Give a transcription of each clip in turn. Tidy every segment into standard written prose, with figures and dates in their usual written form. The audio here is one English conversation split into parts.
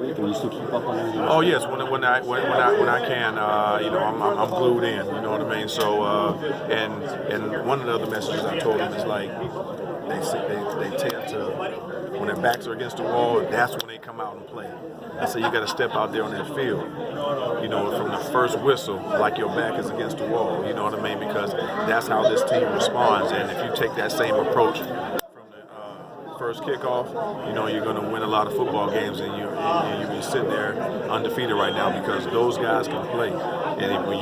Do you still keep up on everything? Oh yes, when I can, I'm glued in. You know what I mean. So and one of the other messages I told them is like they tend to, when their backs are against the wall, that's when they come out and play. I say you got to step out there on that field, from the first whistle, like your back is against the wall. You know what I mean? Because that's how this team responds. And if you take that same approach from the first kickoff, you're going to win a lot of football games, and you be sitting there undefeated right now because those guys can play. And when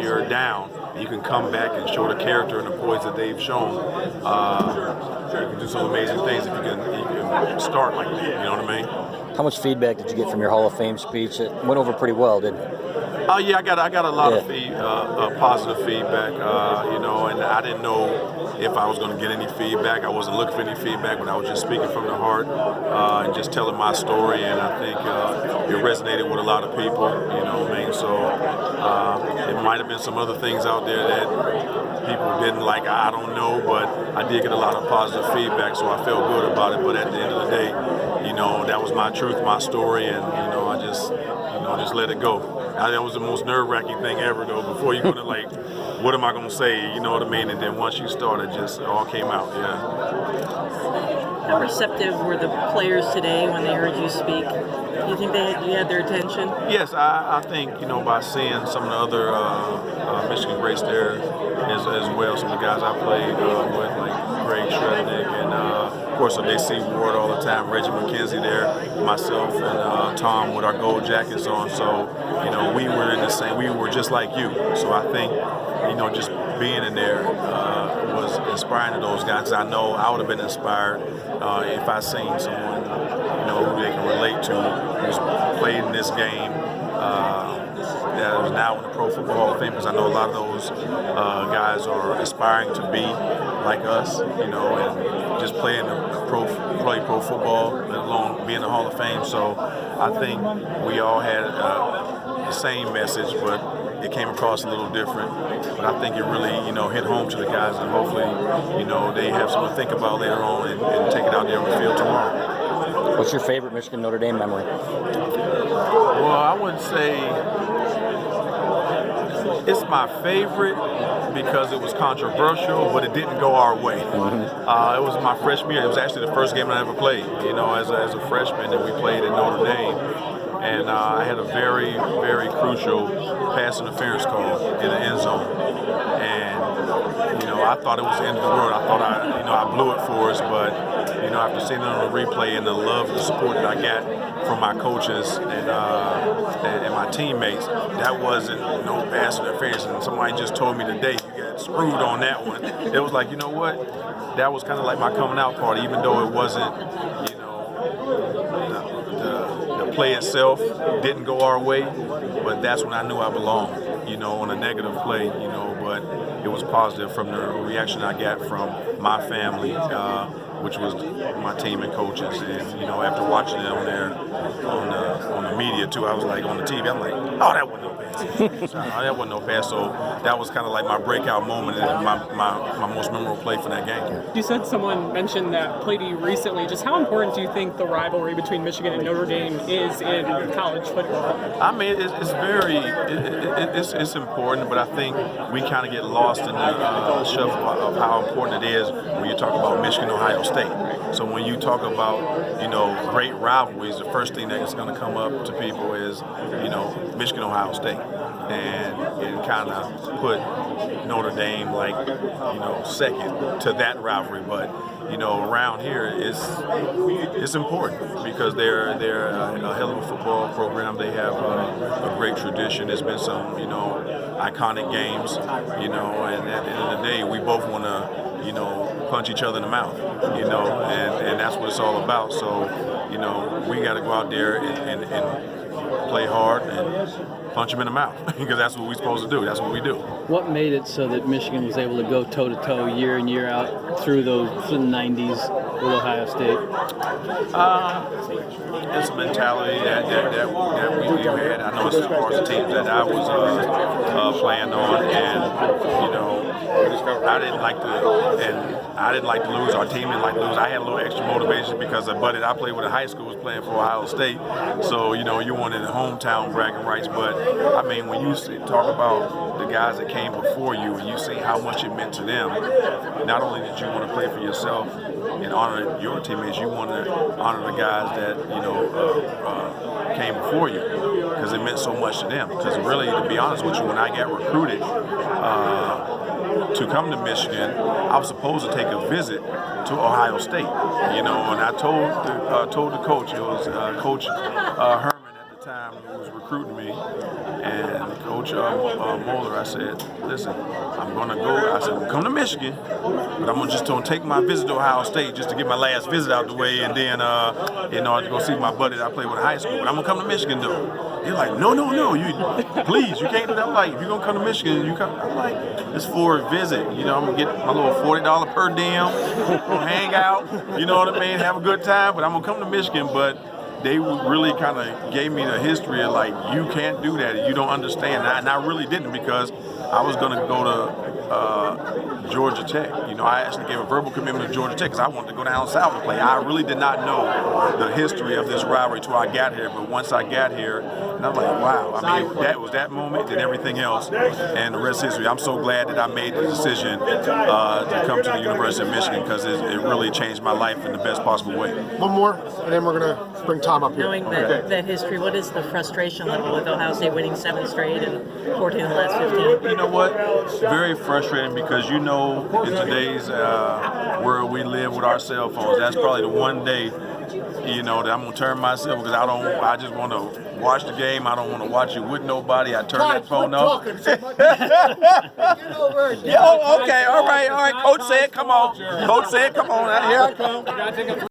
you're down, you can come back and show the character and the poise that they've shown. You can do some amazing things if you can start like that. You know what I mean? How much feedback did you get from your Hall of Fame speech? It went over pretty well, didn't it? Yeah, I got a lot of positive feedback, and I didn't know if I was going to get any feedback. I wasn't looking for any feedback, but I was just speaking from the heart and just telling my story, and I think it resonated with a lot of people, you know what I mean? So it might have been some other things out there that people didn't like, I don't know, but I did get a lot of positive feedback, so I felt good about it. But at the end of the day, that was my truth, my story, and I just let it go. That was the most nerve-wracking thing ever, though. Before you're gonna what am I gonna say? You know what I mean? And then once you start, it just all came out. Yeah. How receptive were the players today when they heard you speak? Do you think you had their attention? Yes, I think by seeing some of the other Michigan greats there as well, some of the guys I played with, like Greg Shrevenick and of course they see Ward all the time, Reggie McKenzie there, myself and Tom with our gold jackets on. So we were in the same. We were just like you. So I think just being in there was inspiring to those guys. I know I would have been inspired if I seen someone who they can relate to, who's played in this game, that is now in the Pro Football Hall of Fame, because I know a lot of those guys are aspiring to be like us, and just playing play pro football, let alone be in the Hall of Fame. So I think we all had the same message, but it came across a little different. But I think it really, hit home to the guys, and hopefully, they have something to think about later on and take it out there on the field tomorrow. What's your favorite Michigan Notre Dame memory? Well, I wouldn't say it's my favorite because it was controversial, but it didn't go our way. It was my freshman year. It was actually the first game I ever played, as a freshman that we played in Notre Dame. And I had a very, very crucial pass interference call in the end zone. And, I thought it was the end of the world. I thought I blew it for us, but, after seeing it on the replay and the love and the support that I got from my coaches and my teammates, that wasn't no pass interference. And somebody just told me today, you got screwed on that one. It was like, you know what? That was kind of like my coming out party, even though it wasn't, the play itself didn't go our way, but that's when I knew I belonged, on a negative play, but it was positive from the reaction I got from my family, which was my team and coaches. And, after watching it on there, on the media too, I was like, on the TV, I'm like, oh, that wasn't no pass. That wasn't no pass. So that was kind of like my breakout moment and my most memorable play for that game. You said someone mentioned that play to you recently. Just how important do you think the rivalry between Michigan and Notre Dame is in college football? I mean, it's important, but I think we kind of get lost in the shuffle of how important it is when you talk about Michigan, Ohio State. So when you talk about, great rivalries, the first thing that's going to come up to people is, Michigan, Ohio State. And kind of put Notre Dame second to that rivalry. But, around here it's important because they're a hell of a football program. They have a great tradition. There's been some, iconic games, and at the end of the day, we both want to, punch each other in the mouth, and that's what it's all about. So, we got to go out there and play hard and punch them in the mouth because that's what we're supposed to do. That's what we do. What made it so that Michigan was able to go toe-to-toe year in, year out through the 90s with Ohio State? It's a mentality that we had. I know it's as far as the teams that I was playing on, and I didn't like to, and I didn't like to lose. Our team didn't like to lose. I had a little extra motivation because a buddy that I played with in high school was playing for Ohio State. So, you wanted the hometown bragging rights. But, I mean, when you talk about the guys that came before you and you see how much it meant to them, not only did you want to play for yourself and honor your teammates, you want to honor the guys that, came before you because it meant so much to them. Because really, to be honest with you, when I got recruited to come to Michigan, I was supposed to take a visit to Ohio State, and I told the coach, it was Coach Herman at the time who was recruiting me, and Coach Moeller, I said, listen, I'm going to go, I said, I'm come to Michigan, but I'm just going to take my visit to Ohio State just to get my last visit out the way, and then, to go see my buddy that I played with in high school, but I'm going to come to Michigan though. They're like, no, please, you can't do that. I'm like, if you're going to come to Michigan, you come. I'm like, it's for a visit. I'm going to get my little $40 per diem, hang out, you know what I mean, have a good time, but I'm going to come to Michigan, but they really kind of gave me the history of like, you can't do that, you don't understand. And I really didn't because I was going to go to Georgia Tech. I actually gave a verbal commitment to Georgia Tech because I wanted to go down south and play. I really did not know the history of this rivalry until I got here. But once I got here, and I'm like, wow. I mean, that was that moment and everything else, and the rest is history. I'm so glad that I made the decision to come to the University of Michigan because it really changed my life in the best possible way. One more, and then we're going to bring Tom up here. Knowing that history, what is the frustration level with Ohio State winning 7 straight and 14 in the last 15? You know what? Very frustrating because in today's world we live with our cell phones. That's probably the one day, that I'm gonna turn myself because I just want to watch the game. I don't want to watch it with nobody. I turn that phone off. Get over it. Okay, all right. Coach said, come on. Here I come.